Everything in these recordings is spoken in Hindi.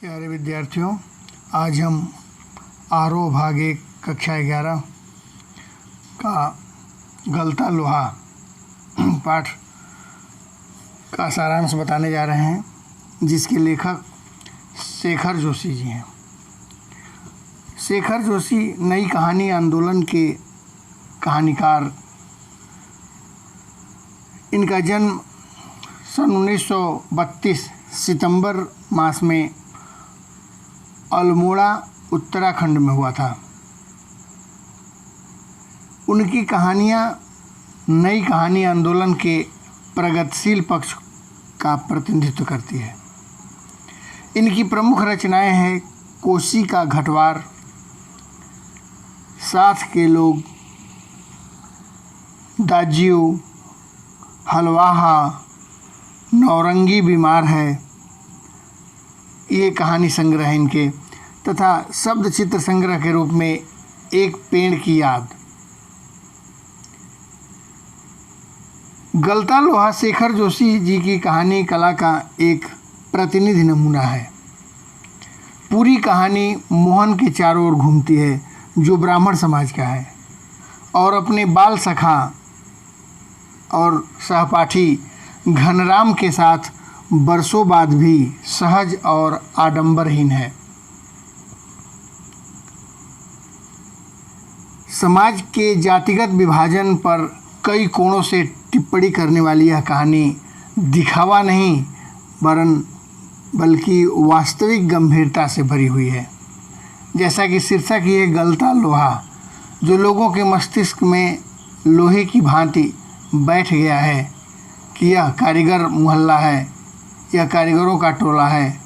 प्यारे विद्यार्थियों, आज हम आरोह भाग 1 कक्षा 11 का गलता लोहा पाठ का सारांश बताने जा रहे हैं, जिसके लेखक शेखर जोशी जी हैं। शेखर जोशी नई कहानी आंदोलन के कहानीकार। इनका जन्म सन 1932 सितंबर मास में अल्मोड़ा उत्तराखंड में हुआ था। उनकी कहानियाँ नई कहानी आंदोलन के प्रगतिशील पक्ष का प्रतिनिधित्व करती है। इनकी प्रमुख रचनाएं हैं कोसी का घटवार, साथ के लोग, दाजियो, हलवाहा, नौरंगी बीमार है, ये कहानी संग्रह है इनके, तथा शब्द चित्र संग्रह के रूप में एक पेड़ की याद। गलता लोहा शेखर जोशी जी की कहानी कला का एक प्रतिनिधि नमूना है। पूरी कहानी मोहन के चारों ओर घूमती है, जो ब्राह्मण समाज का है और अपने बाल सखा और सहपाठी घनराम के साथ बरसों बाद भी सहज और आडंबरहीन है। समाज के जातिगत विभाजन पर कई कोणों से टिप्पणी करने वाली यह कहानी दिखावा नहीं बल्कि वास्तविक गंभीरता से भरी हुई है। जैसा कि शीर्षक ही है, गलता लोहा, जो लोगों के मस्तिष्क में लोहे की भांति बैठ गया है कि यह कारीगर मोहल्ला है, यह कारीगरों का टोला है,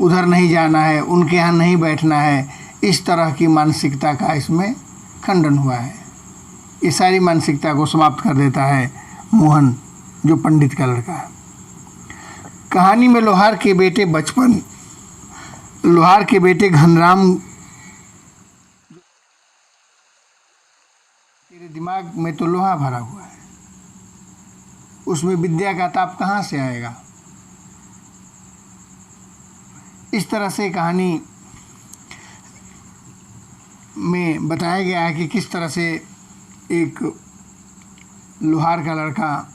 उधर नहीं जाना है, उनके यहाँ नहीं बैठना है। इस तरह की मानसिकता का इसमें खंडन हुआ है। ये सारी मानसिकता को समाप्त कर देता है मोहन, जो पंडित का लड़का है। कहानी में लोहार के बेटे घनराम, तेरे दिमाग में तो लोहा भरा हुआ है, उसमें विद्या का ताप कहाँ से आएगा। इस तरह से कहानी में बताया गया है कि किस तरह से एक लोहार का लड़का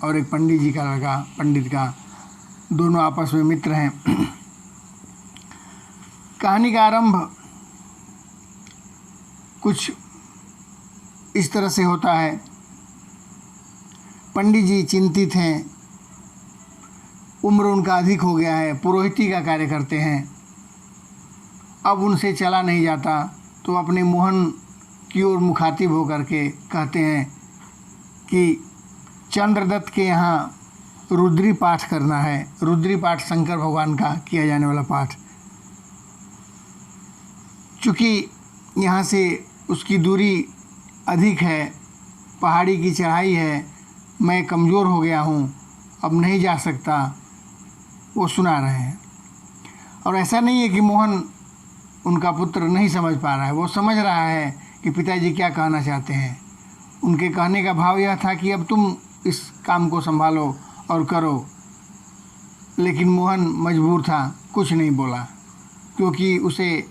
और एक पंडित का दोनों आपस में मित्र हैं। कहानी का आरंभ कुछ इस तरह से होता है। पंडित जी चिंतित हैं, उम्र उनका अधिक हो गया है, पुरोहिती का कार्य करते हैं, अब उनसे चला नहीं जाता, तो अपने मोहन की ओर मुखातिब होकर के कहते हैं कि चंद्रदत्त के यहाँ रुद्री पाठ करना है। रुद्री पाठ शंकर भगवान का किया जाने वाला पाठ। चूँकि यहाँ से उसकी दूरी अधिक है, पहाड़ी की चढ़ाई है, मैं कमज़ोर हो गया हूँ, अब नहीं जा सकता, वो सुना रहे हैं। और ऐसा नहीं है कि मोहन उनका पुत्र नहीं समझ पा रहा है, वो समझ रहा है कि पिताजी क्या कहना चाहते हैं। उनके कहने का भाव यह था कि अब तुम इस काम को संभालो और करो। लेकिन मोहन मजबूर था, कुछ नहीं बोला, क्योंकि उसे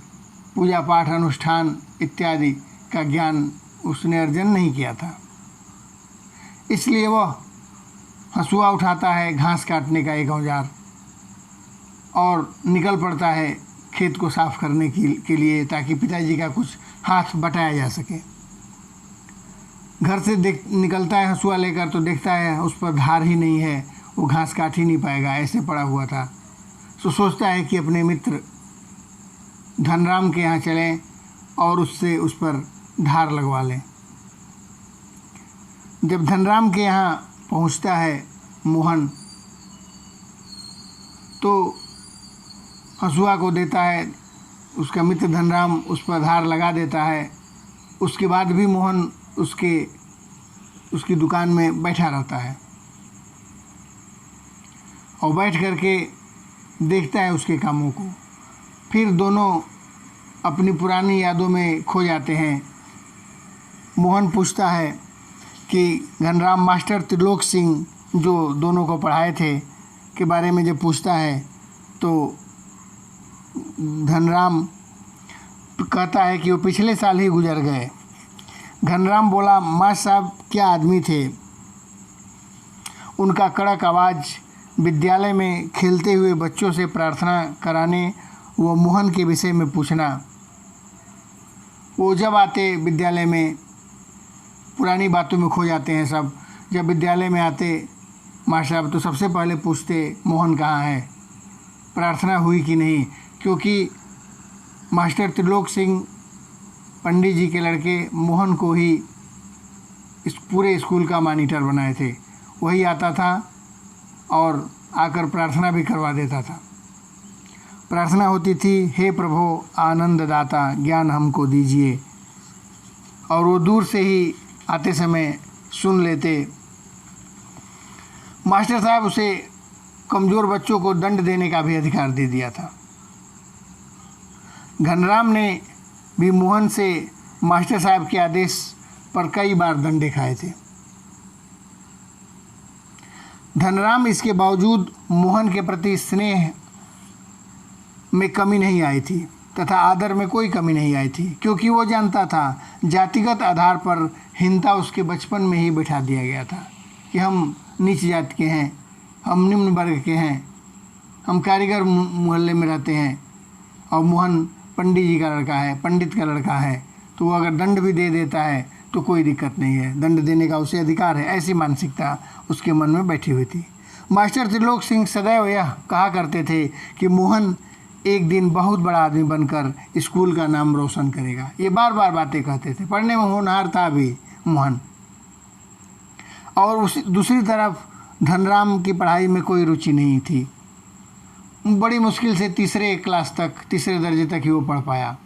पूजा पाठ अनुष्ठान इत्यादि का ज्ञान उसने अर्जन नहीं किया था। इसलिए वह हंसुआ उठाता है, घास काटने का एक औजार, और निकल पड़ता है खेत को साफ करने के लिए, ताकि पिताजी का कुछ हाथ बटाया जा सके। घर से निकलता है हंसुआ लेकर, तो देखता है उस पर धार ही नहीं है, वो घास काट ही नहीं पाएगा, ऐसे पड़ा हुआ था। तो सोचता है कि अपने मित्र धनराम के यहाँ चलें और उससे उस पर धार लगवा लें। जब धनराम के यहाँ पहुँचता है मोहन, तो हंसुआ को देता है, उसका मित्र धनराम उस पर धार लगा देता है। उसके बाद भी मोहन उसकी दुकान में बैठा रहता है और बैठ करके देखता है उसके कामों को। फिर दोनों अपनी पुरानी यादों में खो जाते हैं। मोहन पूछता है कि घनराम मास्टर त्रिलोक सिंह, जो दोनों को पढ़ाए थे, के बारे में जब पूछता है तो धनराम कहता है कि वो पिछले साल ही गुजर गए। घनराम बोला, मास्टर साहब क्या आदमी थे। उनका कड़क आवाज़, विद्यालय में खेलते हुए बच्चों से प्रार्थना कराने व मोहन के विषय में पूछना। वो जब आते विद्यालय में पुरानी बातों में खो जाते हैं सब। जब विद्यालय में आते मास्टर साहब तो सबसे पहले पूछते मोहन कहाँ है, प्रार्थना हुई कि नहीं, क्योंकि मास्टर त्रिलोक सिंह पंडित जी के लड़के मोहन को ही इस पूरे स्कूल का मॉनिटर बनाए थे। वही आता था और आकर प्रार्थना भी करवा देता था। प्रार्थना होती थी, हे प्रभु आनंददाता ज्ञान हमको दीजिए, और वो दूर से ही आते समय सुन लेते। मास्टर साहब उसे कमज़ोर बच्चों को दंड देने का भी अधिकार दे दिया था। घनराम ने भी मोहन से मास्टर साहब के आदेश पर कई बार दंडे खाए थे। धनराम इसके बावजूद मोहन के प्रति स्नेह में कमी नहीं आई थी तथा आदर में कोई कमी नहीं आई थी, क्योंकि वो जानता था जातिगत आधार पर हीनता उसके बचपन में ही बिठा दिया गया था कि हम नीच जाति के हैं, हम निम्न वर्ग के हैं, हम कारीगर मोहल्ले में रहते हैं और मोहन पंडित जी का लड़का है, पंडित का लड़का है, तो वो अगर दंड भी दे देता है तो कोई दिक्कत नहीं है, दंड देने का उसे अधिकार है। ऐसी मानसिकता उसके मन में बैठी हुई थी। मास्टर त्रिलोक सिंह सदैव यह कहा करते थे कि मोहन एक दिन बहुत बड़ा आदमी बनकर स्कूल का नाम रोशन करेगा। ये बार बार बातें कहते थे। पढ़ने में होनहार था भी मोहन। और उस दूसरी तरफ धनराम की पढ़ाई में कोई रुचि नहीं थी। बड़ी मुश्किल से तीसरे दर्जे तक ही वो पढ़ पाया।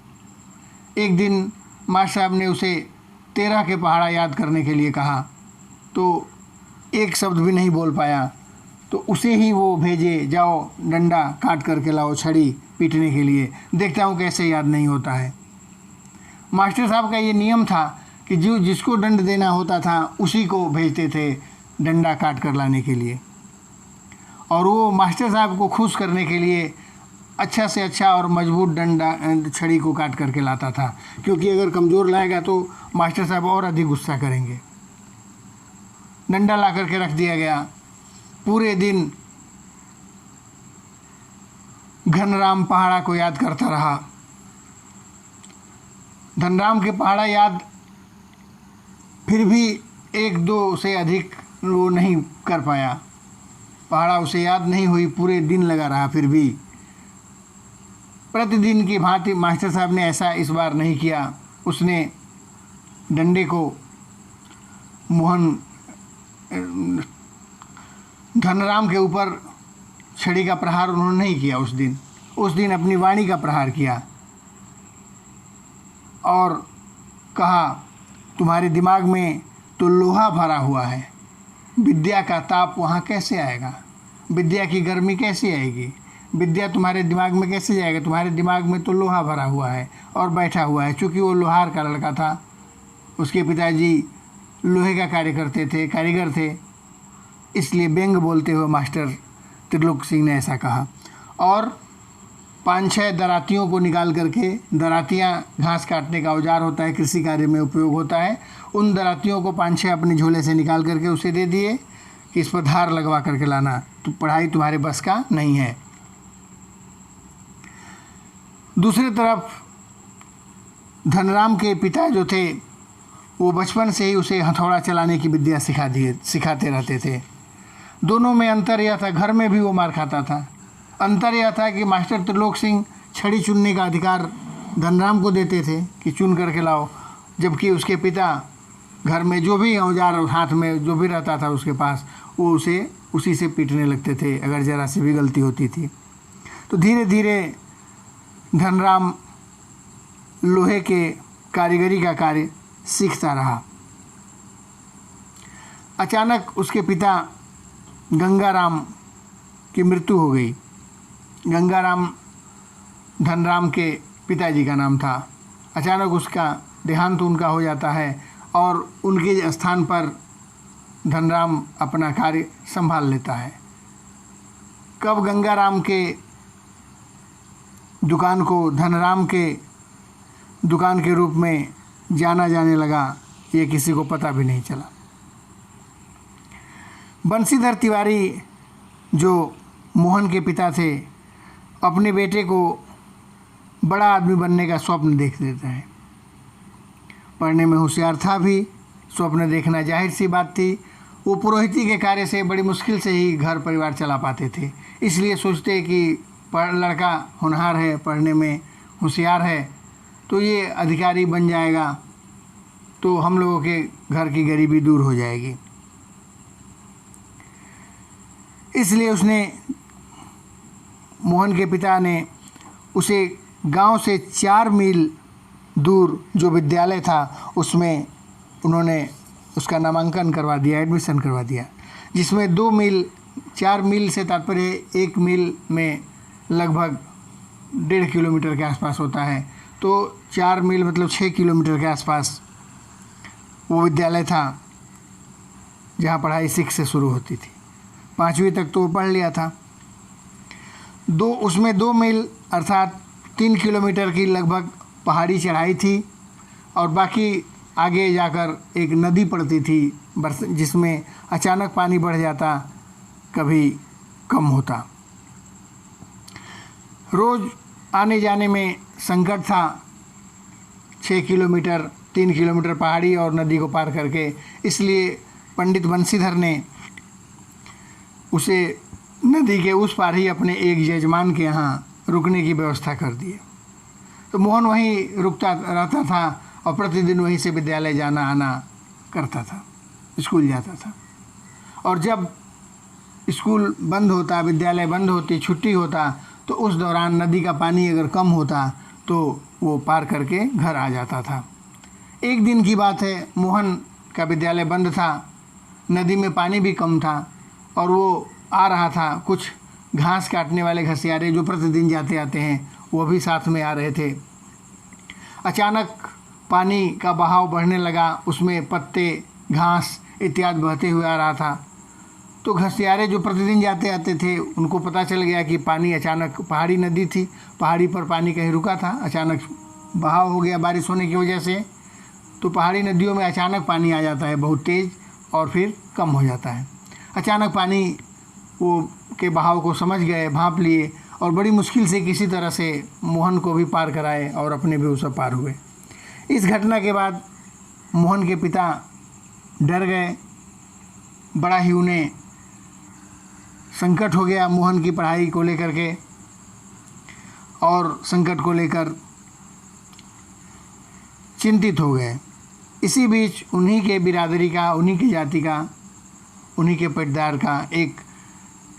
एक दिन मास्टर साहब ने उसे 13 के पहाड़ा याद करने के लिए कहा तो एक शब्द भी नहीं बोल पाया, तो उसे ही वो भेजे, जाओ डंडा काट करके लाओ छड़ी पीटने के लिए, देखता हूँ कैसे याद नहीं होता है। मास्टर साहब का ये नियम था कि जो जिसको दंड देना होता था उसी को भेजते थे डंडा काट कर लाने के लिए, और वो मास्टर साहब को खुश करने के लिए अच्छा से अच्छा और मजबूत डंडा छड़ी को काट करके लाता था, क्योंकि अगर कमज़ोर लाएगा तो मास्टर साहब और अधिक गुस्सा करेंगे। डंडा ला करके रख दिया गया। पूरे दिन घनराम पहाड़ा को याद करता रहा। धनराम के पहाड़ा याद फिर भी 1-2 से अधिक वो नहीं कर पाया। पहाड़ा उसे याद नहीं हुई, पूरे दिन लगा रहा। फिर भी प्रतिदिन की भांति मास्टर साहब ने ऐसा इस बार नहीं किया। उसने डंडे को मोहन धनराम के ऊपर छड़ी का प्रहार उन्होंने नहीं किया। उस दिन अपनी वाणी का प्रहार किया और कहा, तुम्हारे दिमाग में तो लोहा भरा हुआ है, विद्या का ताप वहाँ कैसे आएगा, विद्या की गर्मी कैसे आएगी, विद्या तुम्हारे दिमाग में कैसे जाएगा, तुम्हारे दिमाग में तो लोहा भरा हुआ है और बैठा हुआ है। चूँकि वो लोहार का लड़का था, उसके पिताजी लोहे का कार्य करते थे, कारीगर थे, इसलिए व्यंग बोलते हुए मास्टर त्रिलोक सिंह ने ऐसा कहा। और 5-6 दरातियों को निकाल करके, दरातियाँ घास काटने का औजार होता है, कृषि कार्य में उपयोग होता है, उन दरातियों को 5-6 अपने झोले से निकाल करके उसे दे दिए कि इस पर धार लगवा करके लाना, तो पढ़ाई तुम्हारे बस का नहीं है। दूसरी तरफ धनराम के पिता जो थे वो बचपन से ही उसे हथौड़ा चलाने की विद्या सिखाते रहते थे। दोनों में अंतर यह था, घर में भी वो मार खाता था। अंतर यह था कि मास्टर त्रिलोक सिंह छड़ी चुनने का अधिकार धनराम को देते थे कि चुन करके लाओ, जबकि उसके पिता घर में जो भी औजार हाथ में जो भी रहता था उसके पास, वो उसे उसी से पीटने लगते थे अगर ज़रा सी भी गलती होती थी। तो धीरे धीरे धनराम लोहे के कारीगरी का कार्य सीखता रहा। अचानक उसके पिता गंगाराम की मृत्यु हो गई। गंगाराम धनराम के पिताजी का नाम था। अचानक उसका देहांत उनका हो जाता है और उनके स्थान पर धनराम अपना कार्य संभाल लेता है। कब गंगाराम के दुकान को धनराम के दुकान के रूप में जाना जाने लगा, ये किसी को पता भी नहीं चला। बंशीधर तिवारी जो मोहन के पिता थे, अपने बेटे को बड़ा आदमी बनने का स्वप्न देख लेते हैं। पढ़ने में होशियार था भी, स्वप्न देखना जाहिर सी बात थी। वो पुरोहिती के कार्य से बड़ी मुश्किल से ही घर परिवार चला पाते थे, इसलिए सोचते कि लड़का होनहार है, पढ़ने में होशियार है, तो ये अधिकारी बन जाएगा तो हम लोगों के घर की गरीबी दूर हो जाएगी। इसलिए मोहन के पिता ने उसे गांव से 4 मील दूर जो विद्यालय था उसमें उन्होंने उसका नामांकन करवा दिया, एडमिशन करवा दिया, जिसमें 2 मील 4 मील से तात्पर्य 1 मील में लगभग 1.5 किलोमीटर के आसपास होता है, तो 4 मील मतलब 6 किलोमीटर के आसपास वो विद्यालय था जहाँ पढ़ाई 6 से शुरू होती थी। 5वीं तक तो वो पढ़ लिया था। उसमें 2 मील अर्थात 3 किलोमीटर की लगभग पहाड़ी चढ़ाई थी और बाकी आगे जाकर एक नदी पड़ती थी जिसमें अचानक पानी बढ़ जाता, कभी कम होता। रोज़ आने जाने में संकट था। 6 किलोमीटर 3 किलोमीटर पहाड़ी और नदी को पार करके, इसलिए पंडित बंशीधर ने उसे नदी के उस पार ही अपने एक यजमान के यहाँ रुकने की व्यवस्था कर दी। तो मोहन वहीं रुकता रहता था और प्रतिदिन वहीं से विद्यालय जाना आना करता था, स्कूल जाता था। और जब स्कूल बंद होता, विद्यालय बंद होती, छुट्टी होता, तो उस दौरान नदी का पानी अगर कम होता तो वो पार करके घर आ जाता था। एक दिन की बात है, मोहन का विद्यालय बंद था, नदी में पानी भी कम था और वो आ रहा था। कुछ घास काटने वाले घसियारे जो प्रतिदिन जाते आते हैं वो भी साथ में आ रहे थे। अचानक पानी का बहाव बढ़ने लगा, उसमें पत्ते घास इत्यादि बहते हुए आ रहा था। तो घसियारे जो प्रतिदिन जाते आते थे उनको पता चल गया कि पानी अचानक, पहाड़ी नदी थी, पहाड़ी पर पानी कहीं रुका था, अचानक बहाव हो गया बारिश होने की वजह से। तो पहाड़ी नदियों में अचानक पानी आ जाता है बहुत तेज़ और फिर कम हो जाता है। अचानक पानी वो के बहाव को समझ गए, भांप लिए और बड़ी मुश्किल से किसी तरह से मोहन को भी पार कराए और अपने भी उसे पार हुए। इस घटना के बाद मोहन के पिता डर गए, बड़ा ही उन्हें संकट हो गया मोहन की पढ़ाई को लेकर के, और संकट को लेकर चिंतित हो गए। इसी बीच उन्हीं के बिरादरी का, उन्हीं की जाति का, उन्हीं के पटदार का एक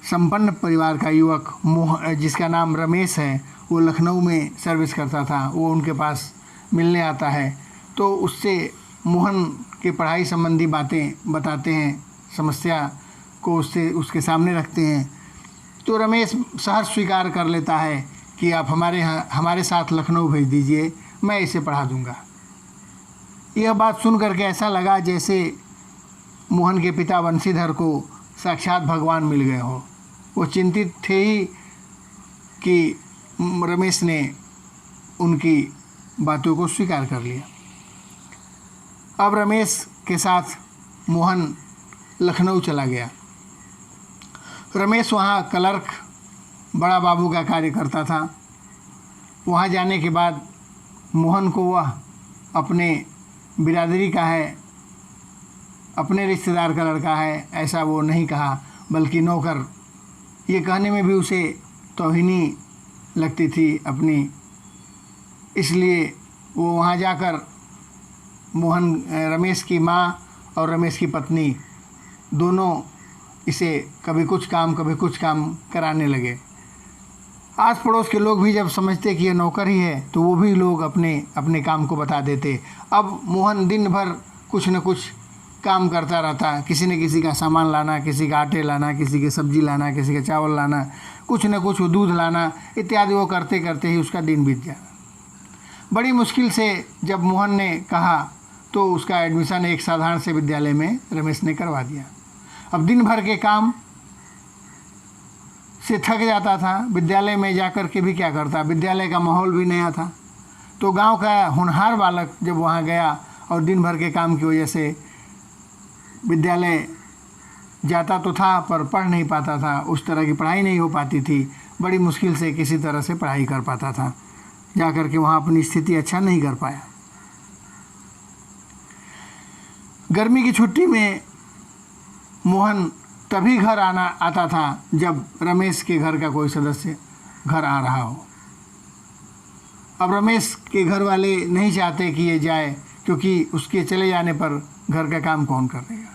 संपन्न परिवार का युवक जिसका नाम रमेश है, वो लखनऊ में सर्विस करता था। वो उनके पास मिलने आता है तो उससे मोहन के पढ़ाई संबंधी बातें बताते हैं, समस्या को उसके सामने रखते हैं। तो रमेश सहर्ष स्वीकार कर लेता है कि आप हमारे साथ लखनऊ भेज दीजिए, मैं इसे पढ़ा दूंगा। यह बात सुन करके ऐसा लगा जैसे मोहन के पिता बंशीधर को साक्षात भगवान मिल गए हो। वो चिंतित थे ही कि रमेश ने उनकी बातों को स्वीकार कर लिया। अब रमेश के साथ मोहन लखनऊ चला गया। रमेश वहाँ क्लर्क बड़ा बाबू का कार्य करता था। वहाँ जाने के बाद मोहन को वह अपने बिरादरी का है, अपने रिश्तेदार का लड़का है, ऐसा वो नहीं कहा, बल्कि नौकर, ये कहने में भी उसे तौहीनी लगती थी अपनी। इसलिए वो वहाँ जाकर रमेश की माँ और रमेश की पत्नी दोनों इसे कभी कुछ काम कराने लगे। आस पड़ोस के लोग भी जब समझते कि यह नौकर ही है तो वो भी लोग अपने अपने काम को बता देते। अब मोहन दिन भर कुछ न कुछ काम करता रहता, किसी न किसी का सामान लाना, किसी का आटे लाना, किसी के सब्जी लाना, किसी का चावल लाना, कुछ न कुछ दूध लाना इत्यादि वो करते करते ही उसका दिन बीत जाता। बड़ी मुश्किल से जब मोहन ने कहा तो उसका एडमिशन एक साधारण से विद्यालय में रमेश ने करवा दिया। अब दिन भर के काम से थक जाता था, विद्यालय में जाकर के भी क्या करता, विद्यालय का माहौल भी नया था। तो गांव का होनहार बालक जब वहाँ गया और दिन भर के काम की वजह से विद्यालय जाता तो था पर पढ़ नहीं पाता था, उस तरह की पढ़ाई नहीं हो पाती थी, बड़ी मुश्किल से किसी तरह से पढ़ाई कर पाता था, जाकर के वहाँ अपनी स्थिति अच्छा नहीं कर पाया। गर्मी की छुट्टी में मोहन तभी घर आता था जब रमेश के घर का कोई सदस्य घर आ रहा हो। अब रमेश के घर वाले नहीं चाहते कि ये जाए, क्योंकि उसके चले जाने पर घर का काम कौन करेगा,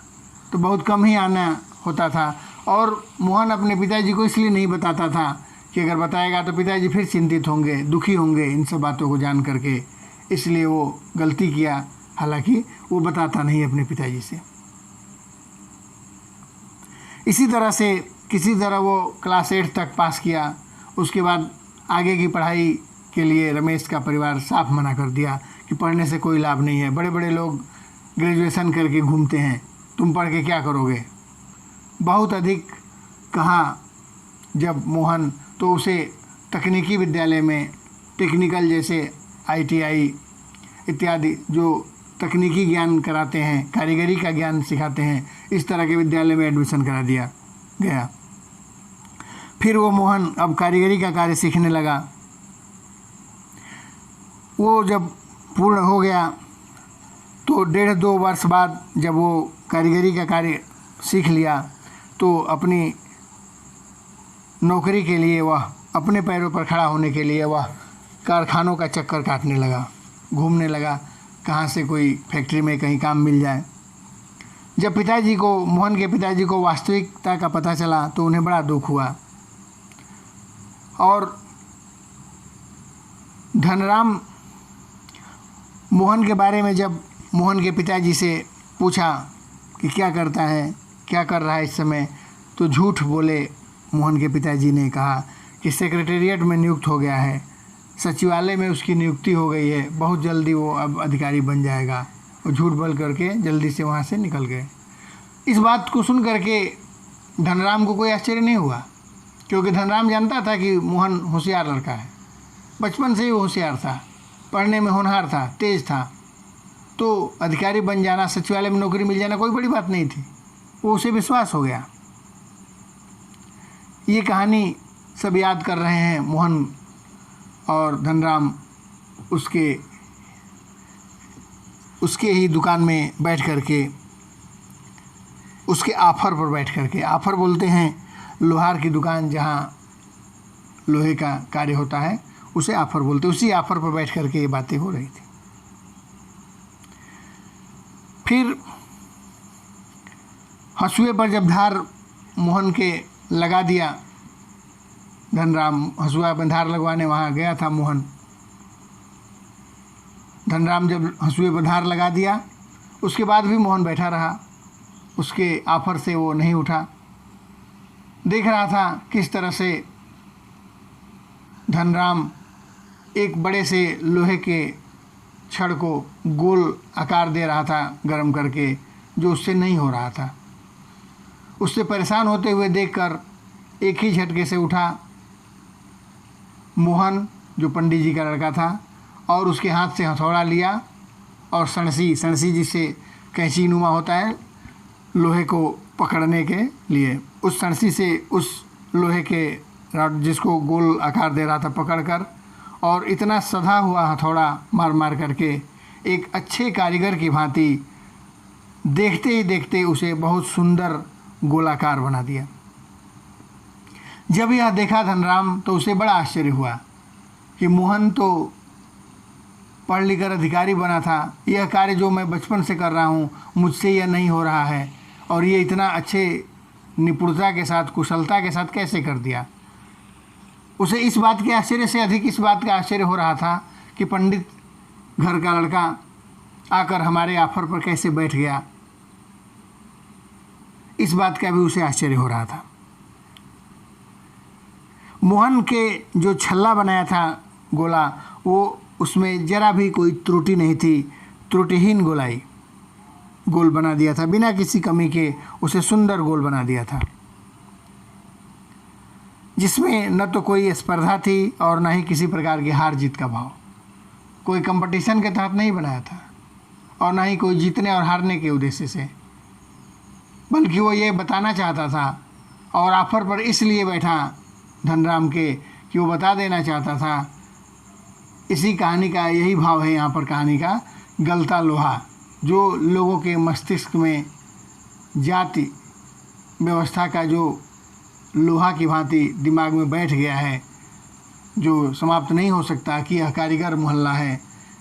तो बहुत कम ही आना होता था। और मोहन अपने पिताजी को इसलिए नहीं बताता था कि अगर बताएगा तो पिताजी फिर चिंतित होंगे, दुखी होंगे इन सब बातों को जान करके, इसलिए वो गलती किया। हालांकि वो बताता नहीं अपने पिताजी से। इसी तरह से किसी तरह वो क्लास 8 तक पास किया। उसके बाद आगे की पढ़ाई के लिए रमेश का परिवार साफ मना कर दिया कि पढ़ने से कोई लाभ नहीं है, बड़े बड़े लोग ग्रेजुएशन करके घूमते हैं, तुम पढ़ के क्या करोगे। बहुत अधिक कहा जब मोहन, तो उसे तकनीकी विद्यालय में, टेक्निकल जैसे ITI इत्यादि जो तकनीकी ज्ञान कराते हैं, कारीगरी का ज्ञान सिखाते हैं, इस तरह के विद्यालय में एडमिशन करा दिया गया। फिर वो मोहन अब कारीगरी का कार्य सीखने लगा। वो जब पूर्ण हो गया तो 1.5-2 वर्ष बाद जब वो कारीगरी का कार्य सीख लिया तो अपनी नौकरी के लिए वह, अपने पैरों पर खड़ा होने के लिए वह कारखानों का चक्कर काटने लगा, घूमने लगा, कहाँ से कोई फैक्ट्री में कहीं काम मिल जाए। जब पिताजी को, मोहन के पिताजी को वास्तविकता का पता चला तो उन्हें बड़ा दुख हुआ। और धनराम मोहन के बारे में जब मोहन के पिताजी से पूछा कि क्या करता है, क्या कर रहा है इस समय, तो झूठ बोले मोहन के पिताजी ने कहा कि सेक्रेटेरिएट में नियुक्त हो गया है, सचिवालय में उसकी नियुक्ति हो गई है, बहुत जल्दी वो अब अधिकारी बन जाएगा। और झूठ बोल करके जल्दी से वहाँ से निकल गए। इस बात को सुन करके धनराम को कोई आश्चर्य नहीं हुआ, क्योंकि धनराम जानता था कि मोहन होशियार लड़का है, बचपन से ही वो होशियार था, पढ़ने में होनहार था, तेज था, तो अधिकारी बन जाना, सचिवालय में नौकरी मिल जाना कोई बड़ी बात नहीं थी। वो उसे विश्वास हो गया। ये कहानी सब याद कर रहे हैं मोहन और धनराम उसके ही दुकान में बैठ करके, उसके ऑफर पर बैठ करके, ऑफर बोलते हैं लोहार की दुकान जहाँ लोहे का कार्य होता है उसे ऑफर बोलते हैं। उसी ऑफर पर बैठ करके ये बातें हो रही थी। फिर हंसुए पर जब धार मोहन के लगा दिया, धनराम हंसुआ में धार लगवाने वहाँ गया था मोहन। धनराम जब हंसुए पर धार लगा दिया, उसके बाद भी मोहन बैठा रहा, उसके ऑफर से वो नहीं उठा। देख रहा था किस तरह से धनराम एक बड़े से लोहे के छड़ को गोल आकार दे रहा था गर्म करके, जो उससे नहीं हो रहा था। उससे परेशान होते हुए देखकर एक ही झटके से उठा मोहन, जो पंडित जी का लड़का था, और उसके हाथ से हथौड़ा लिया और सणसी जिससे कैंची नुमा होता है लोहे को पकड़ने के लिए, उस सणसी से उस लोहे के रॉड जिसको गोल आकार दे रहा था पकड़कर, और इतना सधा हुआ हथौड़ा मार मार करके एक अच्छे कारीगर की भांति देखते ही देखते उसे बहुत सुंदर गोलाकार बना दिया। जब यह देखा धनराम तो उसे बड़ा आश्चर्य हुआ कि मोहन तो पढ़ लिख कर अधिकारी बना था, यह कार्य जो मैं बचपन से कर रहा हूँ मुझसे यह नहीं हो रहा है, और ये इतना अच्छे निपुणता के साथ, कुशलता के साथ कैसे कर दिया। उसे इस बात के आश्चर्य से अधिक इस बात का आश्चर्य हो रहा था कि पंडित घर का लड़का आकर हमारे ऑफर पर कैसे बैठ गया, इस बात का भी उसे आश्चर्य हो रहा था। मोहन के जो छल्ला बनाया था गोला, वो उसमें जरा भी कोई त्रुटि नहीं थी, त्रुटिहीन गोल बना दिया था, बिना किसी कमी के उसे सुंदर गोल बना दिया था। जिसमें न तो कोई स्पर्धा थी और न ही किसी प्रकार की हार जीत का भाव। कोई कंपटीशन के तहत नहीं बनाया था और ना ही कोई जीतने और हारने के उद्देश्य से, बल्कि वो ये बताना चाहता था और ऑफर पर इसलिए बैठा धनराम के कि वो बता देना चाहता था। इसी कहानी का यही भाव है यहाँ पर कहानी का, गलता लोहा, जो लोगों के मस्तिष्क में जाति व्यवस्था का जो लोहा की भांति दिमाग में बैठ गया है, जो समाप्त नहीं हो सकता कि यह कारीगर मोहल्ला है,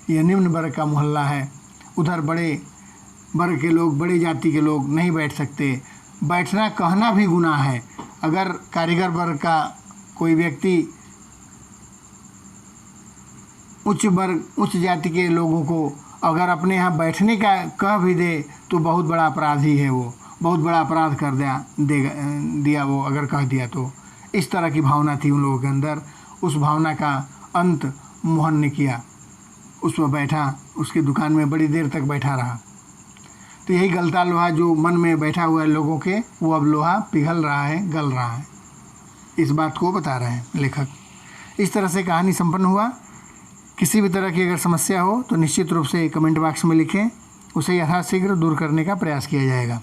यह निम्न वर्ग का मोहल्ला है, उधर बड़े वर्ग के लोग, बड़ी जाति के लोग नहीं बैठ सकते। बैठना कहना भी गुनाह है। अगर कारीगर वर्ग का कोई व्यक्ति उच्च जाति के लोगों को अगर अपने यहाँ बैठने का कह भी दे तो बहुत बड़ा अपराधी है, वो बहुत बड़ा अपराध कर दिया वो अगर कह दिया तो। इस तरह की भावना थी उन लोगों के अंदर। उस भावना का अंत मोहन ने किया। उस पर बैठा, उसकी दुकान में बड़ी देर तक बैठा रहा। तो यही गलता लोहा जो मन में बैठा हुआ है लोगों के, वो अब लोहा पिघल रहा है, गल रहा है। इस बात को बता रहे हैं लेखक। इस तरह से कहानी संपन्न हुआ। किसी भी तरह की अगर समस्या हो तो निश्चित रूप से कमेंट बॉक्स में लिखें, उसे यथाशीघ्र दूर करने का प्रयास किया जाएगा।